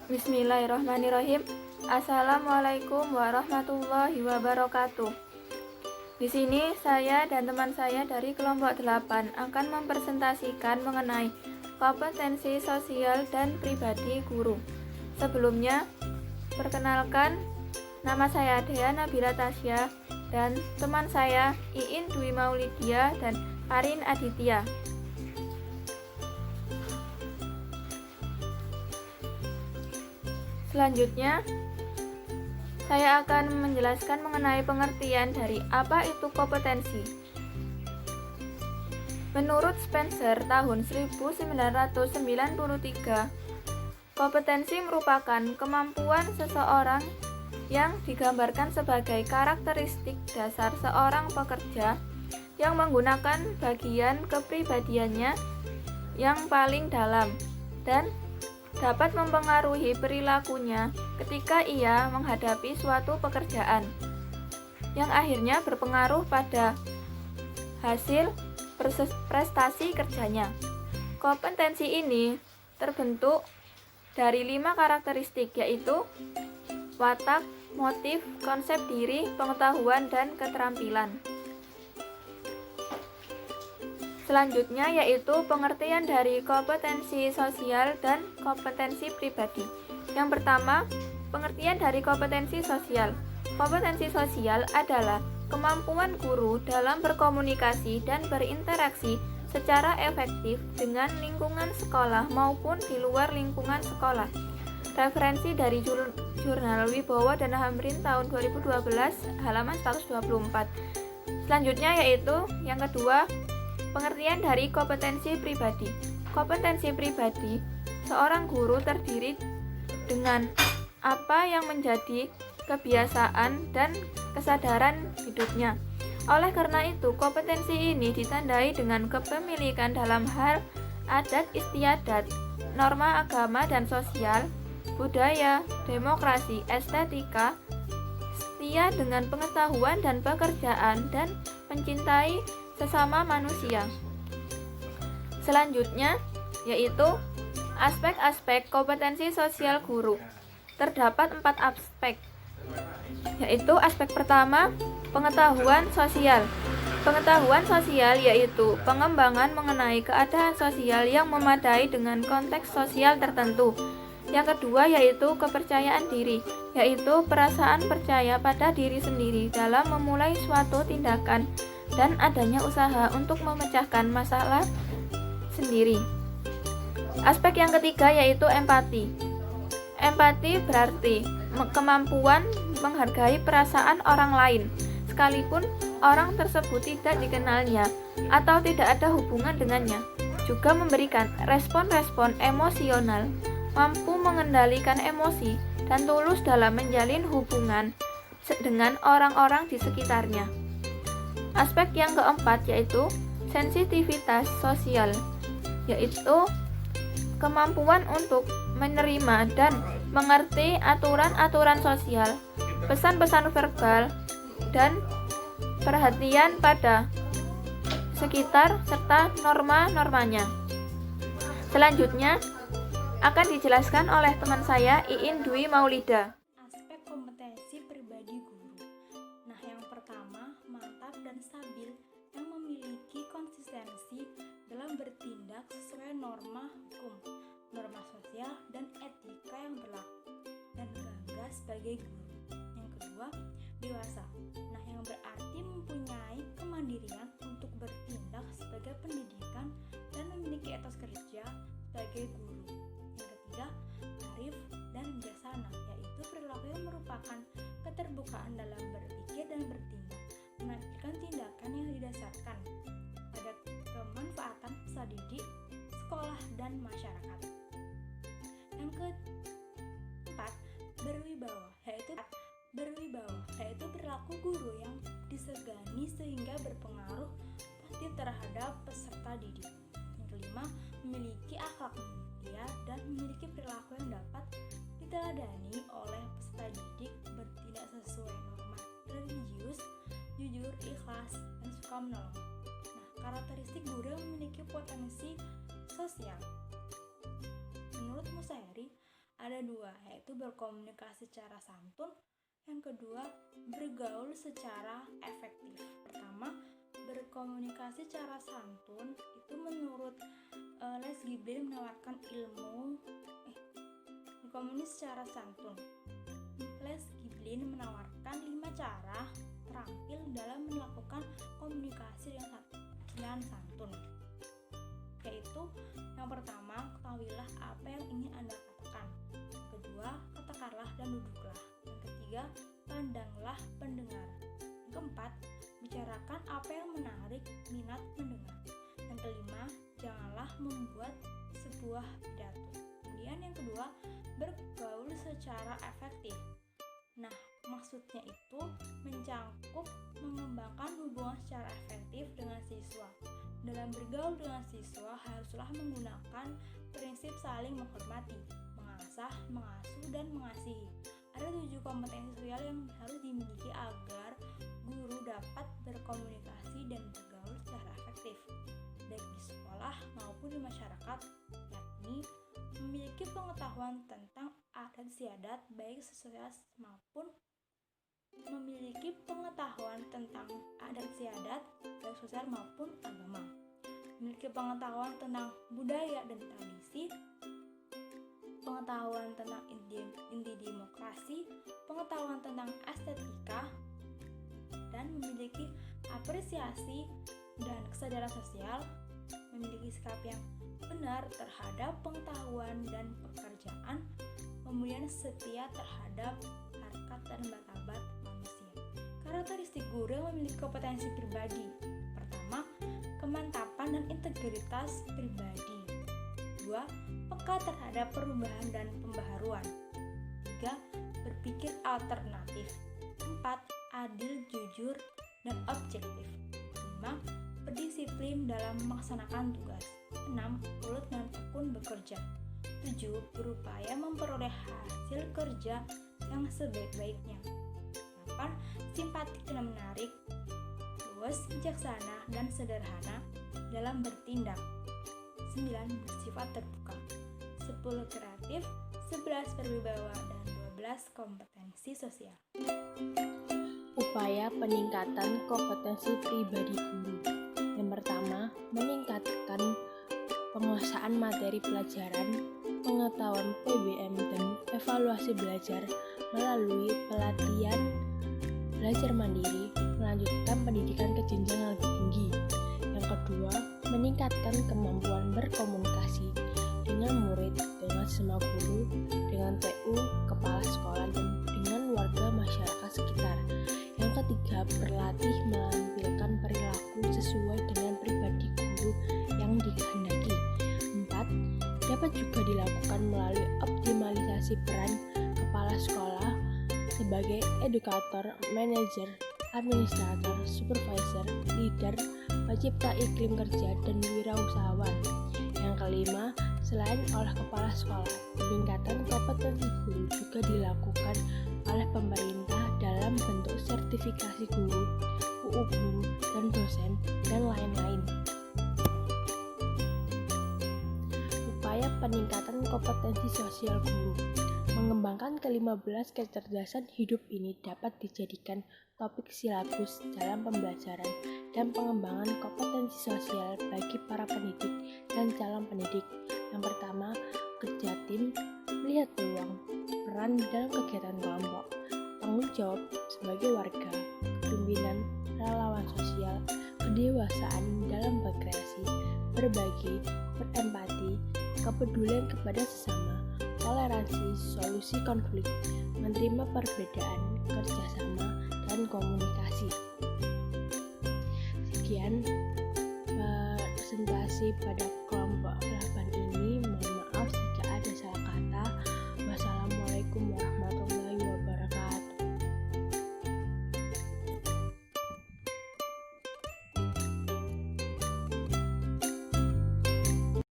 Bismillahirrahmanirrahim. Assalamualaikum warahmatullahi wabarakatuh. Di sini saya dan teman saya dari kelompok 8 akan mempresentasikan mengenai kompetensi sosial dan pribadi guru. Sebelumnya, perkenalkan, nama saya Dea Nabila Tasya dan teman saya Iin Dwi Maulidia dan Arin Aditya. Selanjutnya, saya akan menjelaskan mengenai pengertian dari apa itu kompetensi. Menurut Spencer tahun 1993, kompetensi merupakan kemampuan seseorang yang digambarkan sebagai karakteristik dasar seorang pekerja yang menggunakan bagian kepribadiannya yang paling dalam dan dapat mempengaruhi perilakunya ketika ia menghadapi suatu pekerjaan, yang akhirnya berpengaruh pada hasil prestasi kerjanya. Kompetensi ini terbentuk dari 5 karakteristik, yaitu watak, motif, konsep diri, pengetahuan, dan keterampilan. Selanjutnya yaitu pengertian dari kompetensi sosial dan kompetensi pribadi. Yang pertama, pengertian dari kompetensi sosial. Kompetensi sosial adalah kemampuan guru dalam berkomunikasi dan berinteraksi secara efektif dengan lingkungan sekolah maupun di luar lingkungan sekolah. Referensi dari jurnal Wibowo dan Hamrin tahun 2012 halaman 124. Selanjutnya yaitu yang kedua, pengertian dari kompetensi pribadi. Kompetensi pribadi seorang guru terdiri dengan apa yang menjadi kebiasaan dan kesadaran hidupnya. Oleh karena itu, kompetensi ini ditandai dengan kepemilikan dalam hal adat istiadat, norma agama dan sosial, budaya, demokrasi, estetika, setia dengan pengetahuan dan pekerjaan, dan mencintai sesama manusia. Selanjutnya yaitu aspek-aspek kompetensi sosial guru. Terdapat 4 aspek, yaitu aspek pertama, pengetahuan sosial. Pengetahuan sosial yaitu pengembangan mengenai keadaan sosial yang memadai dengan konteks sosial tertentu. Yang kedua yaitu kepercayaan diri, yaitu perasaan percaya pada diri sendiri dalam memulai suatu tindakan dan adanya usaha untuk memecahkan masalah sendiri. Aspek yang ketiga yaitu empati. Empati berarti kemampuan menghargai perasaan orang lain, sekalipun orang tersebut tidak dikenalnya atau tidak ada hubungan dengannya. Juga memberikan respon-respon emosional, mampu mengendalikan emosi, dan tulus dalam menjalin hubungan dengan orang-orang di sekitarnya. Aspek yang keempat yaitu sensitivitas sosial, yaitu kemampuan untuk menerima dan mengerti aturan-aturan sosial, pesan-pesan verbal, dan perhatian pada sekitar serta norma-normanya. Selanjutnya akan dijelaskan oleh teman saya Iin Dwi Maulida. Aspek kompetensi pribadi guru. Nah, yang pertama, mantap dan stabil yang memiliki konsistensi dalam bertindak sesuai norma hukum, norma sosial, dan etika yang berlaku, dan bangga sebagai guru. Yang kedua, dewasa. Nah, yang berarti mempunyai kemandirian untuk bertindak sebagai pendidikan dan memiliki etos kerja sebagai guru. Yang ketiga, arif dan bijaksana, yaitu perilaku yang merupakan keterbukaan dalam berpikir dan bertindak, menampilkan tindakan yang didasarkan pada kemanfaatan peserta didik, sekolah, dan masyarakat. Yang keempat, berwibawa, yaitu perilaku guru yang disegani sehingga berpengaruh positif terhadap peserta didik. Yang kelima, memiliki akhlak mulia dan memiliki perilaku yang dapat diteladani oleh peserta didik, bertindak sesuai norma religius, jujur, ikhlas, dan suka menolong. Nah, karakteristik guru yang memiliki potensi sosial. Menurut Musayri, ada dua, yaitu berkomunikasi secara santun. Yang kedua, bergaul secara efektif. Pertama, berkomunikasi secara santun itu menurut Les Giblin menawarkan berkomunikasi secara santun. Les Giblin menawarkan 5 cara terampil dalam melakukan komunikasi dengan santun. Yaitu yang pertama, ketahuilah apa yang ingin Anda katakan. Yang kedua, katakanlah dan duduklah. Yang ketiga, pandanglah pendengar. Yang keempat, bicarakan apa yang menarik minat pendengar. Yang kelima, janganlah membuat sebuah pidato. Kemudian yang kedua, bergaul secara efektif. Nah, maksudnya itu mencangkup mengembangkan hubungan secara efektif dengan siswa. Dalam bergaul dengan siswa haruslah menggunakan prinsip saling menghormati, mengasah, mengasuh, dan mengasihi. Ada 7 kompetensi sosial yang harus dimiliki agar guru dapat berkomunikasi dan bergaul secara efektif, baik di sekolah maupun di masyarakat, yakni memiliki pengetahuan tentang adat istiadat baik sosial maupun memiliki pengetahuan tentang adat istiadat baik sosial maupun agama, memiliki pengetahuan tentang budaya dan tradisi, pengetahuan tentang inti demokrasi, pengetahuan tentang estetika, dan memiliki apresiasi dan kesadaran sosial, memiliki sikap yang benar terhadap pengetahuan dan pekerjaan, kemudian setia terhadap harkat dan martabat manusia. Karakteristik guru yang memiliki kompetensi pribadi. Pertama, kemantapan dan integritas pribadi. 2, peka terhadap perubahan dan pembaharuan. 3, berpikir alternatif. 4, adil, jujur, dan objektif. 5, berdisiplin dalam melaksanakan tugas. 6, ulet dan tekun bekerja. 7, berupaya memperoleh hasil kerja yang sebaik-baiknya. 8, simpatik dan menarik. 9, bijaksana dan sederhana dalam bertindak. 9, bersifat terbuka. 10, kreatif. 11, berwibawa. Dan 12, kompetensi sosial. Upaya peningkatan kompetensi pribadi guru. Yang pertama, meningkatkan penguasaan materi pelajaran, pengetahuan PBM, dan evaluasi belajar melalui pelatihan belajar mandiri, melanjutkan pendidikan ke jenjang yang lebih tinggi. Yang kedua, meningkatkan kemampuan berkomunikasi dengan murid, dengan sesama guru, dengan TU, kepala sekolah, dan dengan warga masyarakat sekitar. Yang ketiga, berlatih menampilkan perilaku sesuai dengan pribadi guru yang dikehendaki. 4, dapat juga dilakukan melalui optimalisasi peran kepala sekolah sebagai edukator, manajer, administrator, supervisor, leader, pencipta iklim kerja, dan wirausahawan. Yang kelima, selain oleh kepala sekolah, peningkatan kompetensi guru juga dilakukan oleh pemerintah dalam bentuk sertifikasi guru, UU guru, dan dosen, dan lain-lain. Upaya peningkatan kompetensi sosial guru. Mengembangkan ke-15 kecerdasan hidup ini dapat dijadikan topik silabus dalam pembelajaran dan pengembangan kompetensi sosial bagi para pendidik dan calon pendidik. Yang pertama, kerja tim, melihat peluang, peran dalam kegiatan kelompok, tanggung jawab sebagai warga, kepemimpinan, relawan sosial, kedewasaan dalam berkreasi, berbagi, berempati, kepedulian kepada sesama, toleransi, solusi konflik, menerima perbedaan, kerjasama, dan komunikasi. Sekian presentasi pada